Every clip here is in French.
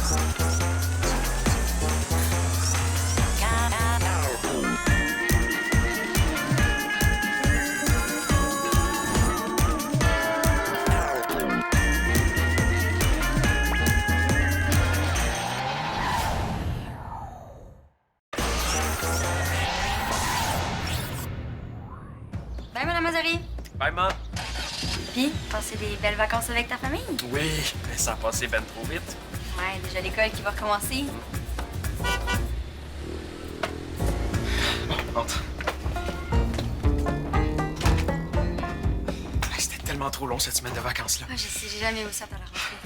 Bye, Madame Mazari. Bye, maman. Puis, passer des belles vacances avec ta famille? Oui, mais ça a passé ben trop vite. Ouais, déjà l'école qui va recommencer. Bon, entre. C'était tellement trop long cette semaine de vacances-là. Ah, je sais, j'ai jamais aimé ça à la rentrée.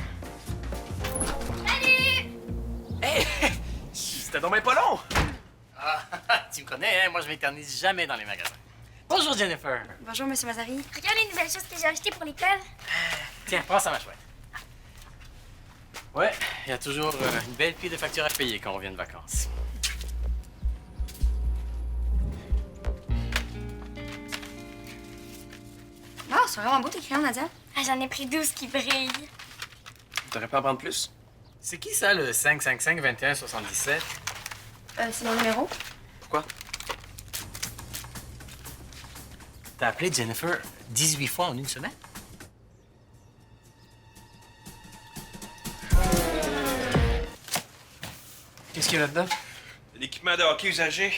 Hey! C'était donc bien pas long! Ah, tu me connais, hein? Moi, je m'éternise jamais dans les magasins. Bonjour, Jennifer. Bonjour, Monsieur Mazari. Regarde les nouvelles choses que j'ai achetées pour l'école. Tiens, prends ça, ma chouette. Ouais, il y a toujours une belle pile de factures à payer quand on vient de vacances. Ah, c'est vraiment beau tes crayons, Nadia. Ah, j'en ai pris 12 qui brillent. T'aurais pas à en prendre plus? C'est qui ça, le 555-21-77? C'est mon numéro. Pourquoi? T'as appelé Jennifer 18 fois en une semaine? Qu'est-ce qu'il y a là-dedans? L'équipement de hockey usagé.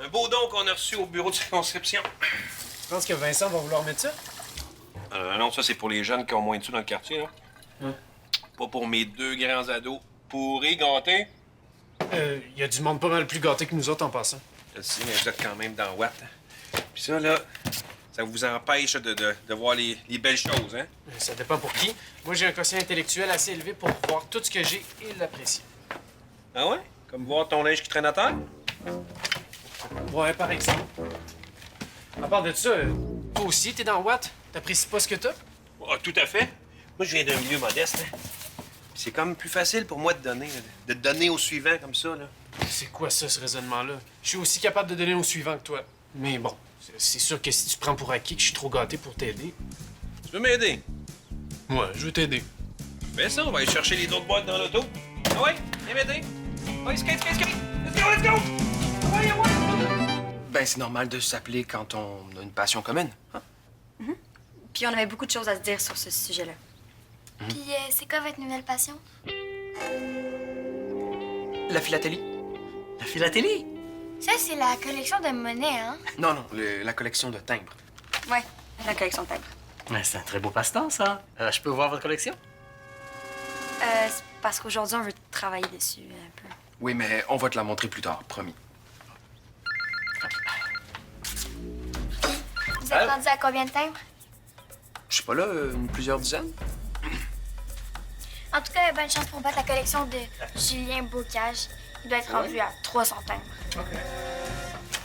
Un beau don qu'on a reçu au bureau de circonscription. Tu penses que Vincent va vouloir mettre ça? Non, ça, c'est pour les jeunes qui ont moins de sous dans le quartier, là. Pas pour mes deux grands ados. Pourris, gâtés. Il y a du monde pas mal plus gâté que nous autres en passant. Je sais, mais vous êtes quand même dans Watt. Puis ça, là, ça vous empêche de voir les belles choses, hein? Ça dépend pour qui. Moi, j'ai un quotient intellectuel assez élevé pour voir tout ce que j'ai et l'apprécier. Ah ouais? Comme voir ton linge qui traîne à terre? Ouais, par exemple. À part de ça, toi aussi, t'es dans Watt? T'apprécies pas ce que t'as? Ah, tout à fait. Moi, je viens d'un milieu modeste, hein. Puis c'est comme plus facile pour moi de donner, là, de donner au suivant comme ça, là. C'est quoi ça, ce raisonnement-là? Je suis aussi capable de donner au suivant que toi. Mais bon, c'est sûr que si tu prends pour acquis que je suis trop gâté pour t'aider... Tu veux m'aider? Ouais, je veux t'aider. Fais ça, on va aller chercher les autres boîtes dans l'auto. Ah ouais? Viens m'aider. Ouais, skate, skate, skate! Let's go, let's go! Ah ouais, ah ouais! Ben, c'est normal de s'appeler quand on a une passion commune. Hein? Puis on avait beaucoup de choses à se dire sur ce sujet-là. Puis, c'est quoi votre nouvelle passion? La philatélie? La philatélie? Ça, c'est la collection de monnaie, hein? Non, non, la collection de timbres. Ouais, la collection de timbres. Ouais, c'est un très beau passe-temps, ça. Je peux voir votre collection? C'est parce qu'aujourd'hui, on veut travailler dessus un peu. Oui, mais on va te la montrer plus tard, promis. Vous êtes rendu à combien de timbres? Je sais pas, là, plusieurs dizaines? En tout cas, bonne chance pour battre la collection de Julien Bocage. Il doit être rendu à 300 timbres.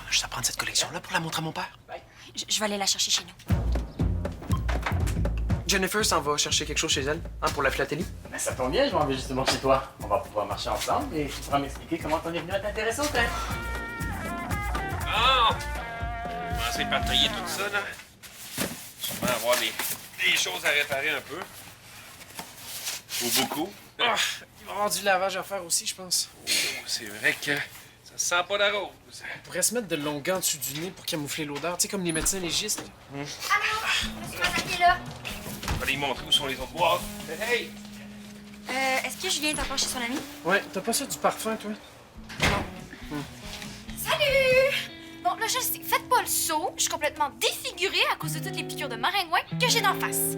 Je juste à prendre cette collection-là pour la montrer à mon père. Je vais aller la chercher chez nous. Jennifer s'en va chercher quelque chose chez elle, hein, pour la philatélie. Ben, ça tombe bien, je m'en vais justement chez toi. On va pouvoir marcher ensemble et tu pourras m'expliquer comment t'en es venu à t'intéresser au train. Ah! Commencer par tailler tout ça, là. Sûrement avoir des choses à réparer un peu. Ou beaucoup. Ah, il va y avoir du lavage à faire aussi, je pense. Oh, c'est vrai que ça sent pas la rose. On pourrait se mettre de longs gants dessus du nez pour camoufler l'odeur, tu sais, comme les médecins légistes. Allô? Monsieur Mazaki est là. Je vais aller montrer où sont les autres boîtes. Hey! Est-ce que Julien est encore chez son ami? Ouais, t'as pas ça du parfum, toi? Salut! Bon, là, je sais, faites pas le saut. Je suis complètement défigurée à cause de toutes les piqûres de maringouin que j'ai d'en face.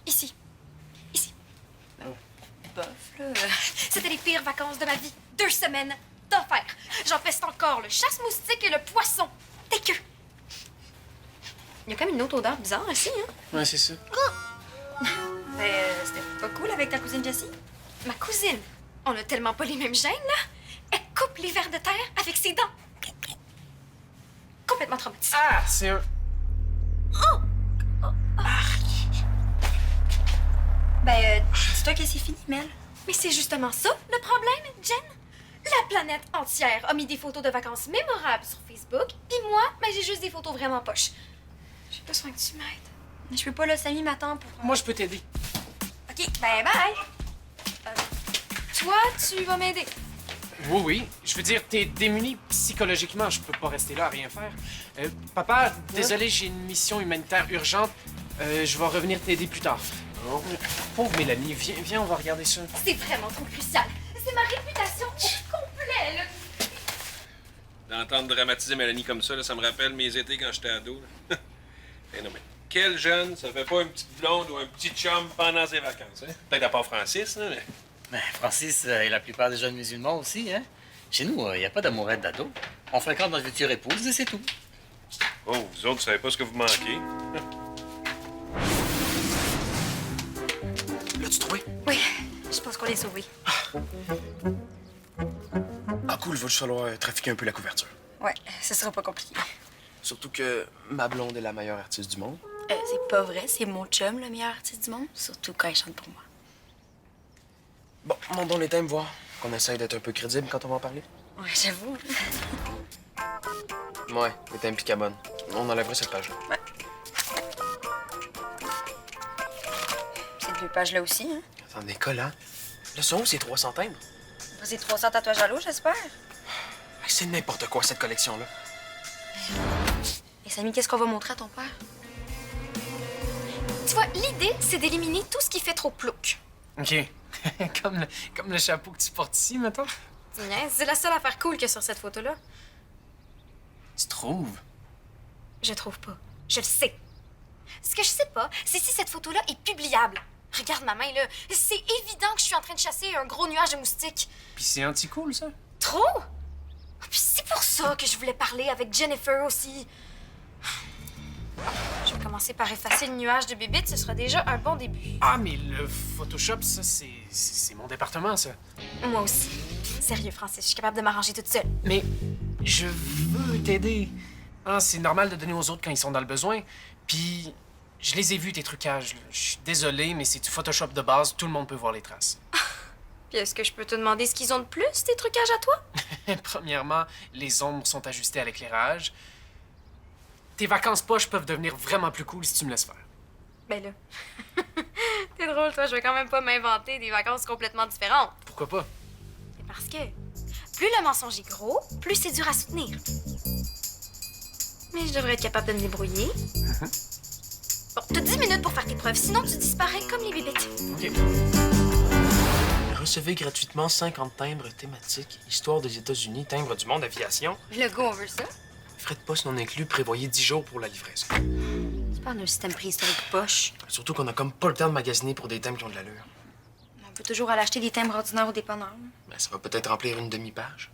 Ici. Ici. Bof, là. C'était les pires vacances de ma vie. 2 semaines d'enfer. J'en peste encore le chasse-moustique et le poisson. Dégueu. Il y a quand même une autre odeur bizarre ici, hein? Ouais, c'est ça. C'était pas cool avec ta cousine Jessie? Ma cousine, on a tellement pas les mêmes gènes, là. Elle coupe les vers de terre avec ses dents. Complètement traumatisée. Ah, c'est un... Dis-toi que c'est fini, Mel. Mais c'est justement ça, le problème, Jen. La planète entière a mis des photos de vacances mémorables sur Facebook, puis moi, ben, j'ai juste des photos vraiment poches. J'ai besoin que tu m'aides. Je peux pas, là, Samy m'attend pour... Moi, je peux t'aider. OK, OK, ben bye! Toi, tu vas m'aider. Oui, oui. Je veux dire, t'es démuni psychologiquement. Je peux pas rester là à rien faire. Papa, désolé, j'ai une mission humanitaire urgente. Je vais revenir t'aider plus tard. Pauvre Mélanie, viens, on va regarder ça. C'est vraiment trop crucial. C'est ma réputation au complet, là. D'entendre dramatiser Mélanie comme ça, là, ça me rappelle mes étés quand j'étais ado. Là. Eh non, mais quel jeune, ça fait pas une petite blonde ou un petit chum pendant ses vacances, hein? Peut-être à part Francis, là, mais... Ben, Francis et la plupart des jeunes musulmans aussi, hein? Chez nous, il n'y a pas d'amourette d'ado. On fréquente notre future épouse et c'est tout. Oh, vous autres, vous savez pas ce que vous manquez. L'as-tu trouvé? Oui, je pense qu'on est sauvés. Ah, cool, va juste falloir trafiquer un peu la couverture. Ouais, ce sera pas compliqué. Surtout que ma blonde est la meilleure artiste du monde. C'est pas vrai, c'est mon chum, le meilleur artiste du monde. Surtout quand il chante pour moi. Bon, montons les thèmes, voir. Qu'on essaye d'être un peu crédible quand on va en parler. Ouais, j'avoue. Ouais, les thèmes picabonne. On enlèverait cette page-là. Ces deux pages-là aussi, hein. Attendez, collant. Le son, c'est 300 timbres. C'est 300 tatouages à l'eau, j'espère. C'est n'importe quoi, cette collection-là. Et Samy, qu'est-ce qu'on va montrer à ton père? Tu vois, l'idée, c'est d'éliminer tout ce qui fait trop plouc. OK. comme le chapeau que tu portes ici, mettons. C'est la seule affaire cool que sur cette photo-là. Tu trouves? Je trouve pas. Je le sais. Ce que je sais pas, c'est si cette photo-là est publiable. Regarde ma main, là. C'est évident que je suis en train de chasser un gros nuage de moustiques. Puis c'est anti-cool, ça? Trop? Puis c'est pour ça que je voulais parler avec Jennifer aussi. Je vais commencer par effacer le nuage de bébites, ce sera déjà un bon début. Ah, mais le Photoshop, ça, c'est mon département, ça. Moi aussi. Sérieux, Francis, je suis capable de m'arranger toute seule. Mais je veux t'aider. Hein, c'est normal de donner aux autres quand ils sont dans le besoin. Puis je les ai vus, tes trucages. Là. Je suis désolé, mais c'est du Photoshop de base. Tout le monde peut voir les traces. Puis est-ce que je peux te demander ce qu'ils ont de plus, tes trucages à toi? Premièrement, les ombres sont ajustées à l'éclairage. Tes vacances poches peuvent devenir vraiment plus cool si tu me laisses faire. Ben là. T'es drôle, toi, je vais quand même pas m'inventer des vacances complètement différentes. Pourquoi pas? C'est parce que plus le mensonge est gros, plus c'est dur à soutenir. Mais je devrais être capable de me débrouiller. Bon, t'as 10 minutes pour faire tes preuves, sinon tu disparais comme les bébites. OK. Recevez gratuitement 50 timbres thématiques, Histoire des États-Unis, Timbres du monde, Aviation. Le go, on veut ça. Frais de poste non inclus, prévoyez 10 jours pour la livraison. C'est pas un système préhistorique poche. Surtout qu'on a comme pas le temps de magasiner pour des thèmes qui ont de l'allure. On peut toujours aller acheter des timbres ordinaires au dépanneur. Ben, ça va peut-être remplir une demi-page.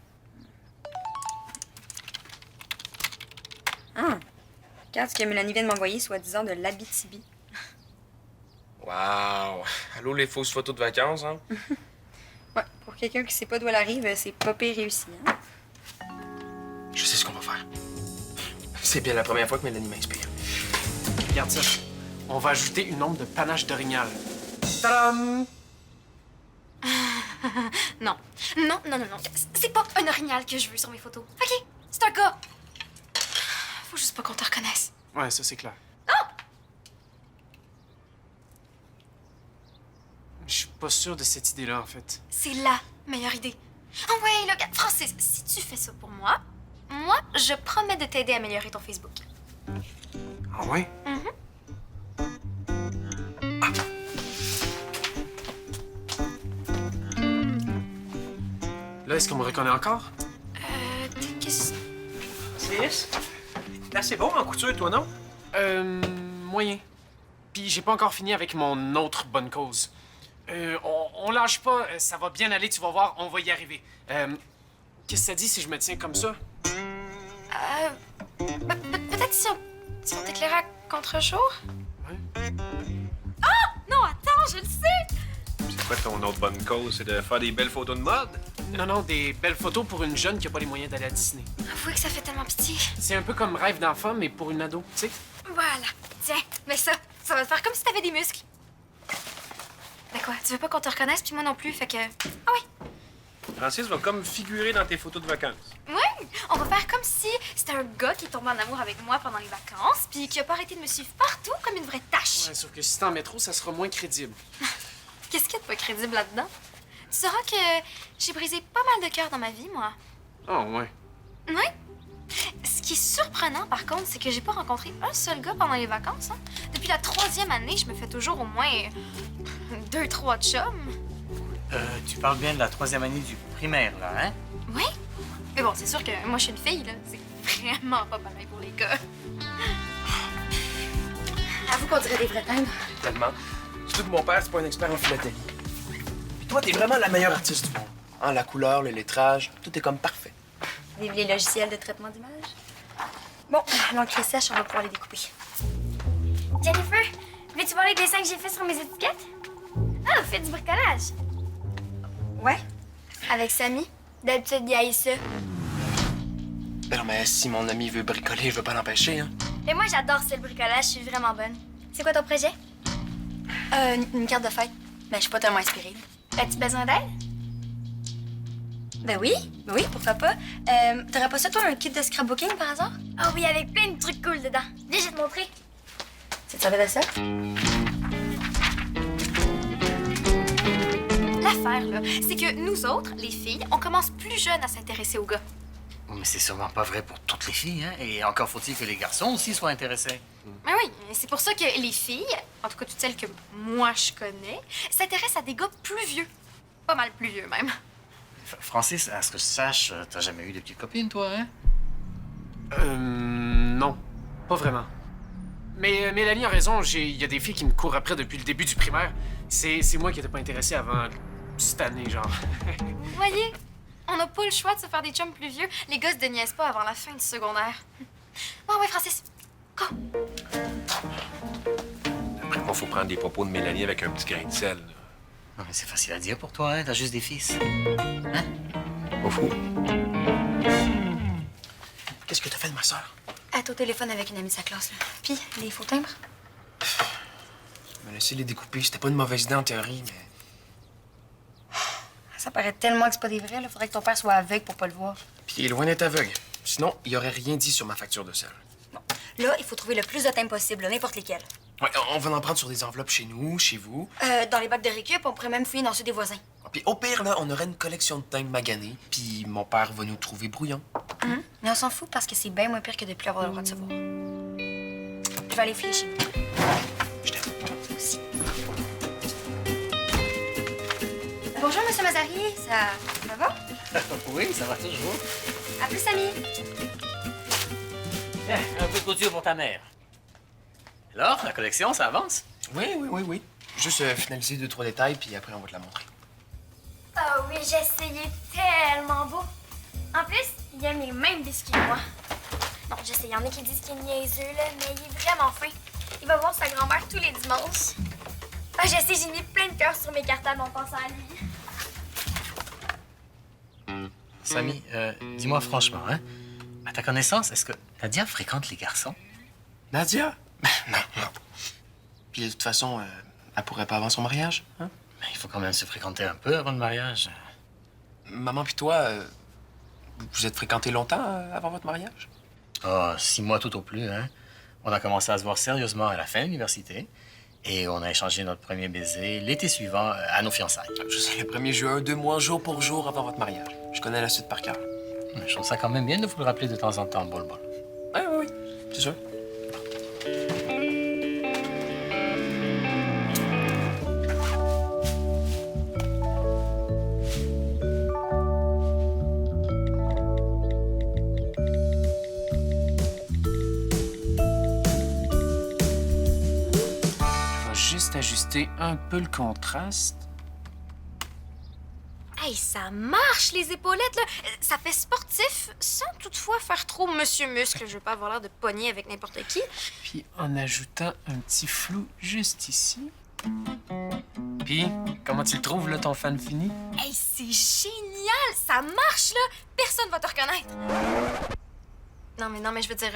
Ah! Regarde ce que Mélanie vient de m'envoyer, soi-disant de l'Abitibi. Wow! Allô, les fausses photos de vacances, hein? Ouais, pour quelqu'un qui sait pas d'où elle arrive, c'est pas pire réussi, hein? Je sais ce qu'on va faire. C'est bien la première fois que Mélanie m'inspire. Regarde ça. On va ajouter une ombre de panache d'orignal. Tadam! Non. Non. C'est pas un orignal que je veux sur mes photos. OK? C'est un gars. Faut juste pas qu'on te reconnaisse. Ouais, ça, c'est clair. Je suis pas sûr de cette idée-là, en fait. C'est la meilleure idée. Oh ouais, là, regarde, Francis, si tu fais ça pour moi, je promets de t'aider à améliorer ton Facebook. Ah ouais? Là, est-ce qu'on me reconnaît encore? Qu'est-ce... Francis, t'es assez bon en couture, toi, non? Moyen. Puis j'ai pas encore fini avec mon autre bonne cause. On lâche pas, ça va bien aller, tu vas voir, on va y arriver. Qu'est-ce que ça dit si je me tiens comme ça? Peut-être si on t'éclairait à contre-jour? Ouais. Non, attends, je le sais! C'est quoi ton autre bonne cause? C'est de faire des belles photos de mode? Non, des belles photos pour une jeune qui a pas les moyens d'aller à Disney. Avouez que ça fait tellement pitié. C'est un peu comme rêve d'enfant, mais pour une ado, tu sais? Voilà. Tiens, mais ça va te faire comme si t'avais des muscles. Ben quoi, tu veux pas qu'on te reconnaisse, puis moi non plus, fait que... Ah oui, Francis va comme figurer dans tes photos de vacances. ouais, on va faire comme si c'était un gars qui est tombé en amour avec moi pendant les vacances, puis qui a pas arrêté de me suivre partout comme une vraie tâche. Ouais, sauf que si t'en mets trop, ça sera moins crédible. Qu'est-ce qu'il y a de pas crédible là-dedans? Tu sauras que j'ai brisé pas mal de cœurs dans ma vie, moi. Oh, ouais. Ouais. Ce qui est surprenant, par contre, c'est que j'ai pas rencontré un seul gars pendant les vacances. Hein. Depuis la 3e année, je me fais toujours au moins 2-3 chums. Tu parles bien de la 3e année du primaire, là, hein? Oui. Mais bon, c'est sûr que moi, je suis une fille, là. C'est vraiment pas pareil pour les gars. Avoue qu'on dirait des vrais tendres. Tellement. Surtout que mon père, c'est pas un expert en philatélie. Puis toi, t'es vraiment la meilleure artiste du monde. Hein, la couleur, le lettrage, tout est comme parfait. Vive les logiciels de traitement d'image. Bon, l'encre est sèche, on va pouvoir les découper. Jennifer, veux-tu voir les dessins que j'ai faits sur mes étiquettes? Ah, fais du bricolage. Ouais? Avec Samy? D'habitude, il haït ça. Ben non, mais si mon ami veut bricoler, je veux pas l'empêcher, hein. Et moi, j'adore ça, le bricolage. Je suis vraiment bonne. C'est quoi ton projet? Une carte de fête. Ben, je suis pas tellement inspirée. As-tu besoin d'aide? Ben oui, pourquoi pas. T'aurais pas ça, toi, un kit de scrapbooking, par hasard? Ah oui, avec plein de trucs cool dedans. Viens, je vais te montrer. Tu te savais de ça? L'affaire, là, c'est que nous autres, les filles, on commence plus jeunes à s'intéresser aux gars. Mais c'est sûrement pas vrai pour toutes les filles, hein? Et encore faut-il que les garçons aussi soient intéressés. Mais oui, c'est pour ça que les filles, en tout cas toutes celles que moi je connais, s'intéressent à des gars plus vieux. Pas mal plus vieux, même. Francis, à ce que je sache, t'as jamais eu de petite copine, toi, hein? Non. Pas vraiment. Mais Mélanie a raison, il y a des filles qui me courent après depuis le début du primaire. C'est moi qui n'étais pas intéressé avant cette année, genre. Vous voyez, on n'a pas le choix de se faire des chums plus vieux. Les gars se déniaisent pas avant la fin du secondaire. Bon, ouais, Francis, go! Après moi, faut prendre les propos de Mélanie avec un petit grain de sel. là. Non, mais c'est facile à dire pour toi, hein? T'as juste des fils. Pas fou. Qu'est-ce que t'as fait de ma soeur? Elle est au téléphone avec une amie de sa classe, là. Puis, les faux timbres? Me laisser les découper, c'était pas une mauvaise idée en théorie, mais... Ça paraît tellement que c'est pas des vrais, là. Faudrait que ton père soit aveugle pour pas le voir. Puis il est loin d'être aveugle. Sinon, il aurait rien dit sur ma facture de sel. Là, il faut trouver le plus de timbres possible, là, n'importe lesquels. Ouais, on va en prendre sur des enveloppes chez nous, chez vous. Dans les bacs de récup, on pourrait même fouiller dans ceux des voisins. Puis au pire, là, on aurait une collection de timbres maganés, puis mon père va nous trouver brouillon. Mais on s'en fout parce que c'est bien moins pire que de plus avoir le droit de se voir. Je vais aller fouiller chez vous. Je t'aime. Aussi. Bonjour, Monsieur Mazari. Ça va? Oui, ça va toujours. À plus, Samy. Tiens, un peu de couture pour ta mère. Alors, la collection, ça avance? Oui. Juste finaliser 2-3 détails, puis après, on va te la montrer. Oh oui, j'ai essayé tellement beau. En plus, il aime les mêmes biscuits que moi. Non, je sais, il y en a qui disent qu'il est niaiseux, là, mais il est vraiment fin. Il va voir sa grand-mère tous les dimanches. Ah, je sais, j'ai mis plein de cœurs sur mes cartables en pensant à lui. Samy, dis-moi franchement, hein? À ta connaissance, est-ce que Nadia fréquente les garçons? Nadia? Non. Puis de toute façon, elle pourrait pas avant son mariage, hein? Mais il faut quand même se fréquenter un peu avant le mariage. Maman puis toi, vous êtes fréquentés longtemps avant votre mariage? Oh, 6 mois tout au plus, hein? On a commencé à se voir sérieusement à la fin de l'université et on a échangé notre premier baiser l'été suivant à nos fiançailles. Je sais, le 1er juin, 2 mois, jour pour jour avant votre mariage. Je connais la suite par cœur. Je trouve ça quand même bien de vous le rappeler de temps en temps, bol. Oui, c'est sûr. Je vais juste ajuster un peu le contraste. Hey, ça marche, les épaulettes, là. Ça fait sportif, sans toutefois faire trop Monsieur Muscle. Je veux pas avoir l'air de pogner avec n'importe qui. Puis en ajoutant un petit flou juste ici. Puis, comment tu le trouves, là, ton fan fini? Hey, c'est génial! Ça marche, là! Personne va te reconnaître. Non, mais je veux dire,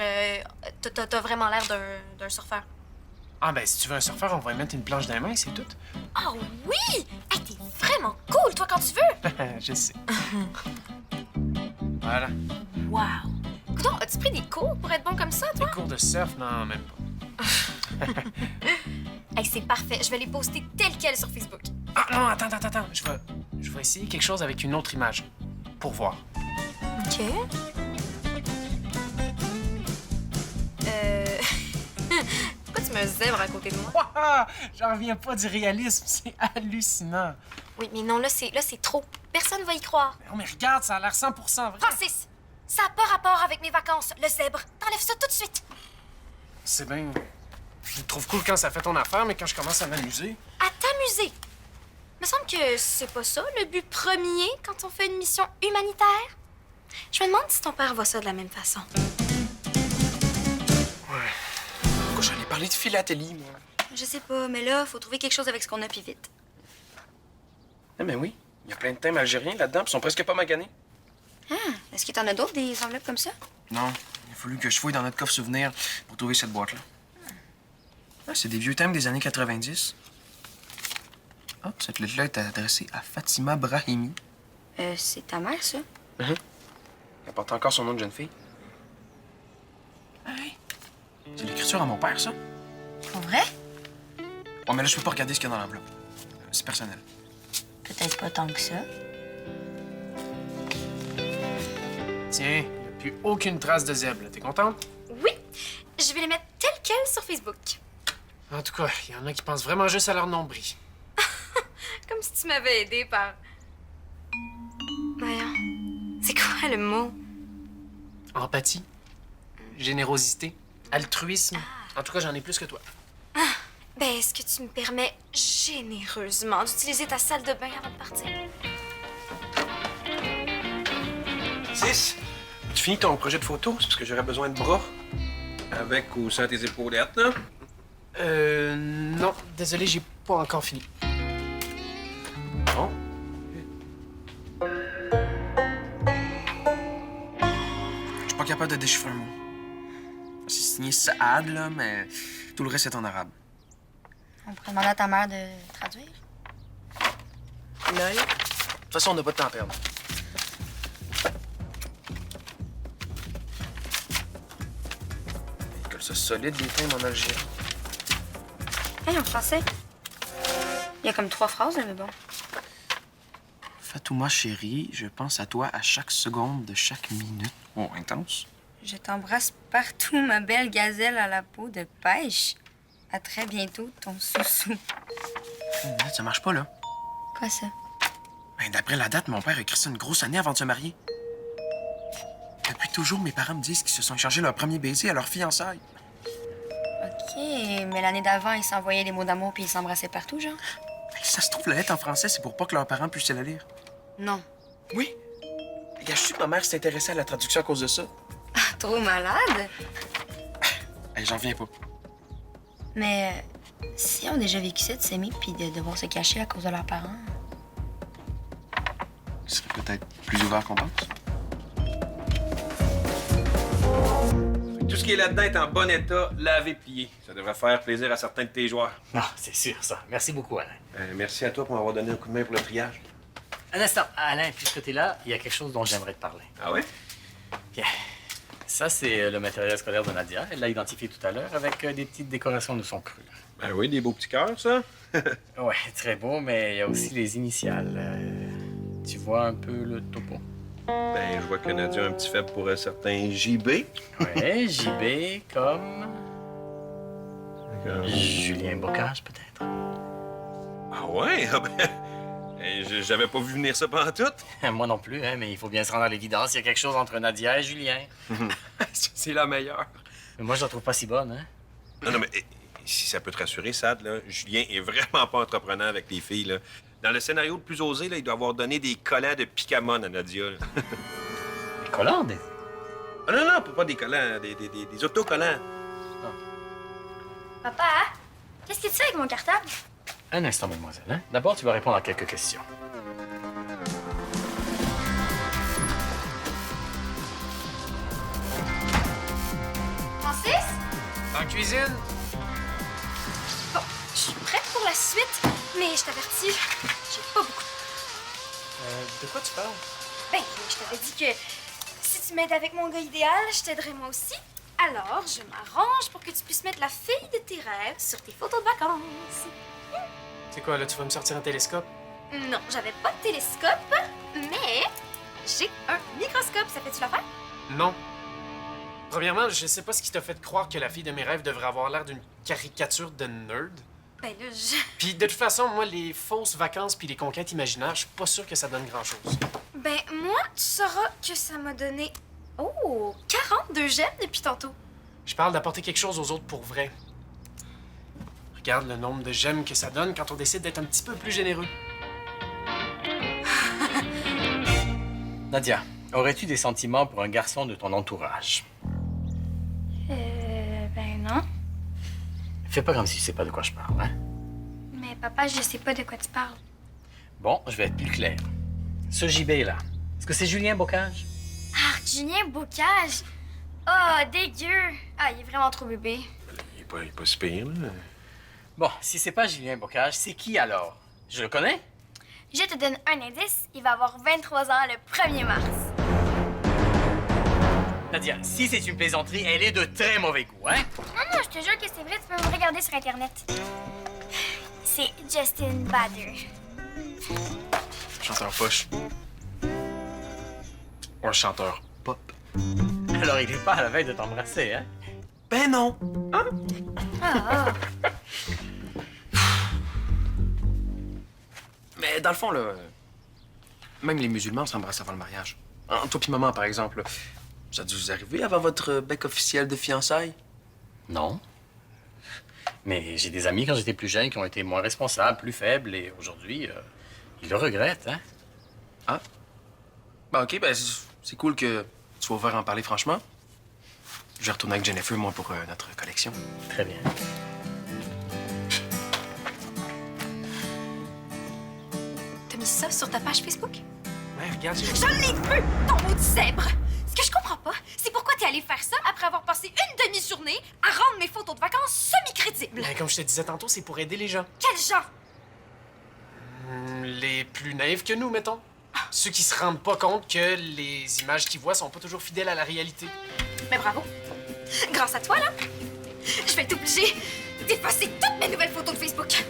t'as vraiment l'air d'un surfeur. Ah, ben, si tu veux un surfeur, on va y mettre une planche dans les mains, c'est tout. Oh oui! Hey, t'es vraiment cool, toi, quand tu veux! Je sais. Voilà. Wow! Coudon, as-tu pris des cours pour être bon comme ça, toi? Des cours de surf? Non, même pas. Hey, c'est parfait. Je vais les poster tels quels sur Facebook. Ah non, attends. Je vais essayer quelque chose avec une autre image. Pour voir. OK. Pourquoi tu mets un zèbre à côté de moi? Waouh! J'en reviens pas du réalisme, c'est hallucinant. Oui, mais non, là, c'est trop. Personne va y croire. Non, mais regarde, ça a l'air 100% vrai. Francis, ça n'a pas rapport avec mes vacances, le zèbre. T'enlèves ça tout de suite. C'est bien. Je le trouve cool quand ça fait ton affaire, mais quand je commence à m'amuser... À t'amuser. Il me semble que c'est pas ça le but premier quand on fait une mission humanitaire. Je me demande si ton père voit ça de la même façon. Pourquoi j'allais parler de philatélie, moi? Je sais pas, mais là, faut trouver quelque chose avec ce qu'on a, puis vite. Ah, mais oui. Il y a plein de thèmes algériens là-dedans, puis ils sont presque pas maganés. Ah, est-ce que t'en as d'autres, des enveloppes comme ça? Non. Il a fallu que je fouille dans notre coffre souvenir pour trouver cette boîte-là. Ah, c'est des vieux thèmes des années 90. Ah, cette lettre-là est adressée à Fatima Brahimi. C'est ta mère, ça? Elle porte encore son nom de jeune fille. Hey! C'est l'écriture à mon père, ça? Pour vrai? Ouais, mais là, je peux pas regarder ce qu'il y a dans l'enveloppe. C'est personnel. Peut-être pas tant que ça. Tiens, il n'y a plus aucune trace de zèbre. Là. T'es contente? Oui, je vais les mettre telles quelles sur Facebook. En tout cas, il y en a qui pensent vraiment juste à leur nombril. Comme si tu m'avais aidé par... Voyons, c'est quoi le mot? Empathie, générosité, altruisme. En tout cas, j'en ai plus que toi. Ben, est-ce que tu me permets généreusement d'utiliser ta salle de bain avant de partir? 6. Tu finis ton projet de photo? C'est parce que j'aurais besoin de bras. Avec ou sans tes épaulettes, là? Non, désolé, j'ai pas encore fini. Bon. Je suis pas capable de déchiffrer un mot. C'est signé Saad, là, mais tout le reste est en arabe. On pourrait demander à ta mère de traduire. De toute façon, on n'a pas de temps à perdre. École ça solide, des thèmes en Algérie. Hey, en français. Il y a comme 3 phrases, là, mais bon. Fatouma chérie, je pense à toi à chaque seconde de chaque minute. Oh, intense. Je t'embrasse partout, ma belle gazelle à la peau de pêche. À très bientôt, ton sous-sous. Ça marche pas, là. Quoi, ça? Ben, d'après la date, mon père a écrit ça une grosse année avant de se marier. Depuis toujours, mes parents me disent qu'ils se sont échangés leur premier baiser à leur fiançailles. OK, mais l'année d'avant, ils s'envoyaient des mots d'amour puis ils s'embrassaient partout, genre? Ben, si ça se trouve, la lettre en français, c'est pour pas que leurs parents puissent la lire. Non. Oui. Regarde, je sais que ma mère s'est intéressée à la traduction à cause de ça. Trop malade? Hey, j'en viens pas. Mais si on a déjà vécu ça, de s'aimer puis de devoir se cacher à cause de leurs parents. Ils seraient peut-être plus ouverts qu'on pense. Tout ce qui est là-dedans est en bon état, lavé, plié. Ça devrait faire plaisir à certains de tes joueurs. Ah, c'est sûr, ça. Merci beaucoup, Alain. Merci à toi pour m'avoir donné un coup de main pour le triage. Un instant, Alain, puisque tu es là, il y a quelque chose dont j'aimerais te parler. Ah ouais? Bien. Ça, c'est le matériel scolaire de Nadia. Elle l'a identifié tout à l'heure avec des petites décorations de son cru. Ben oui, des beaux petits cœurs, ça. Ouais, très beau, mais il y a aussi les initiales. Tu vois un peu le topo? Ben, je vois que Nadia a un petit faible pour un certain JB. Ouais, JB comme... Julien Bocage, peut-être? Ah ouais? Ah ben, j'avais pas vu venir ça pantoute. Moi non plus, hein, mais il faut bien se rendre à l'évidence. Il y a quelque chose entre Nadia et Julien. C'est la meilleure. Mais moi, je la trouve pas si bonne, hein? Non, mais si ça peut te rassurer, Sad, là, Julien est vraiment pas entreprenant avec les filles, là. Dans le scénario le plus osé, là, il doit avoir donné des collants de Picamon à Nadia. Là. Des collants, des... Ah non, pas des collants, des autocollants. Papa, qu'est-ce que tu fais avec mon cartable? Un instant, mademoiselle. Hein? D'abord, tu vas répondre à quelques questions. Francis? En cuisine? Bon, je suis prête pour la suite, mais je t'avertis, j'ai pas beaucoup. De quoi tu parles? Ben, je t'avais dit que si tu m'aides avec mon gars idéal, je t'aiderai moi aussi. Alors, je m'arrange pour que tu puisses mettre la fille de tes rêves sur tes photos de vacances. C'est quoi, là, tu vas me sortir un télescope? Non, j'avais pas de télescope, mais j'ai un microscope. Ça fait-tu l'affaire? Non. Premièrement, je sais pas ce qui t'a fait croire que la fille de mes rêves devrait avoir l'air d'une caricature de nerd. Ben là, Puis de toute façon, moi, les fausses vacances puis les conquêtes imaginaires, je suis pas sûr que ça donne grand-chose. Ben, moi, tu sauras que ça m'a donné... Oh, 42 gemmes depuis tantôt. Je parle d'apporter quelque chose aux autres pour vrai. Regarde le nombre de gemmes que ça donne quand on décide d'être un petit peu plus généreux. Nadia, aurais-tu des sentiments pour un garçon de ton entourage? Ben non. Fais pas comme si tu sais pas de quoi je parle, hein? Mais papa, je sais pas de quoi tu parles. Bon, je vais être plus clair. Ce gibet-là, est-ce que c'est Julien Bocage? Ah, Julien Bocage! Oh, dégueu! Ah, il est vraiment trop bébé. Il est pas si pire, là. Bon, si c'est pas Julien Bocage, c'est qui alors? Je le connais? Je te donne un indice, il va avoir 23 ans le 1er mars. Nadia, si c'est une plaisanterie, elle est de très mauvais goût, hein? Non, je te jure que c'est vrai, tu peux me regarder sur Internet. C'est Justin Bader. Chanteur poche. Ou un chanteur pop. Alors il est pas à la veille de t'embrasser, hein? Ben non! Ah, Mais dans le fond, là, même les musulmans s'embrassent avant le mariage. Hein, toi pis maman, par exemple, ça a dû vous arriver avant votre bec officiel de fiançailles? Non. Mais j'ai des amis quand j'étais plus jeune qui ont été moins responsables, plus faibles, et aujourd'hui, ils le regrettent, hein? Ah? Ben OK, ben c'est cool que tu sois ouvert à en parler franchement. Je vais retourner avec Jennifer, moi, pour notre collection. Très bien. T'as mis ça sur ta page Facebook? Ouais, regarde, j'ai... J'en ai vu, ton maudit zèbre! Ce que je comprends pas, c'est pourquoi t'es allé faire ça après avoir passé une demi-journée à rendre mes photos de vacances semi-crédibles. Ben, comme je te disais tantôt, c'est pour aider les gens. Quel genre? Les plus naïfs que nous, mettons. Ceux qui se rendent pas compte que les images qu'ils voient sont pas toujours fidèles à la réalité. Mais bravo. Grâce à toi, là, je vais être obligée d'effacer toutes mes nouvelles photos de Facebook.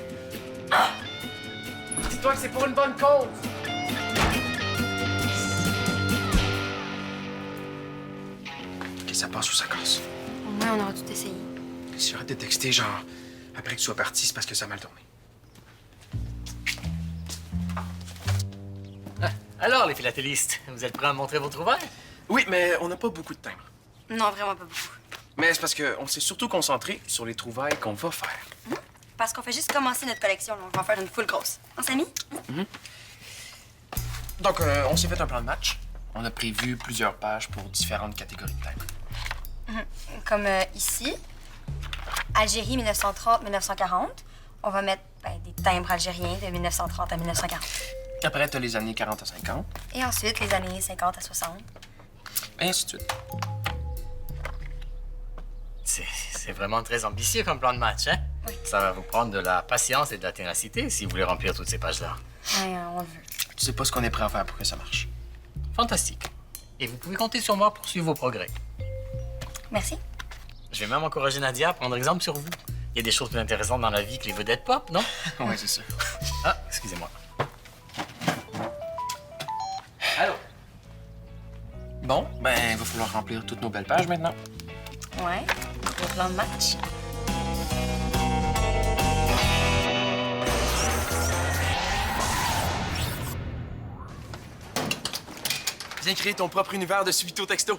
Dis-toi que c'est pour une bonne cause. Que ça passe ou ça casse. Au moins, on aura tout essayé. Si j'arrête de texter, genre, après que tu sois parti, c'est parce que ça a mal tourné. Alors, les philatélistes, vous êtes prêts à me montrer vos trouvailles? Oui, mais on n'a pas beaucoup de temps. Non, vraiment pas beaucoup. Mais c'est parce qu'on s'est surtout concentré sur les trouvailles qu'on va faire. Parce qu'on fait juste commencer notre collection. Là. On va en faire une full grosse. On s'est mis? Donc, on s'est fait un plan de match. On a prévu plusieurs pages pour différentes catégories de thèmes. Comme ici, Algérie 1930-1940. On va mettre des timbres algériens de 1930 à 1940. Après, t'as les années 40 à 50. Et ensuite, les années 50 à 60. Et ainsi de suite. C'est vraiment très ambitieux comme plan de match, hein? Oui. Ça va vous prendre de la patience et de la ténacité si vous voulez remplir toutes ces pages-là. Ouais, on le veut. Tu sais pas ce qu'on est prêt à faire pour que ça marche. Fantastique. Et vous pouvez compter sur moi pour suivre vos progrès. Merci. Je vais même encourager Nadia à prendre exemple sur vous. Il y a des choses plus intéressantes dans la vie que les vedettes pop, non? Ouais, c'est ça. Ah, excusez-moi. Allô? Bon, ben, il va falloir remplir toutes nos belles pages maintenant. Ouais, le plan de match. Viens créer ton propre univers de subito texto.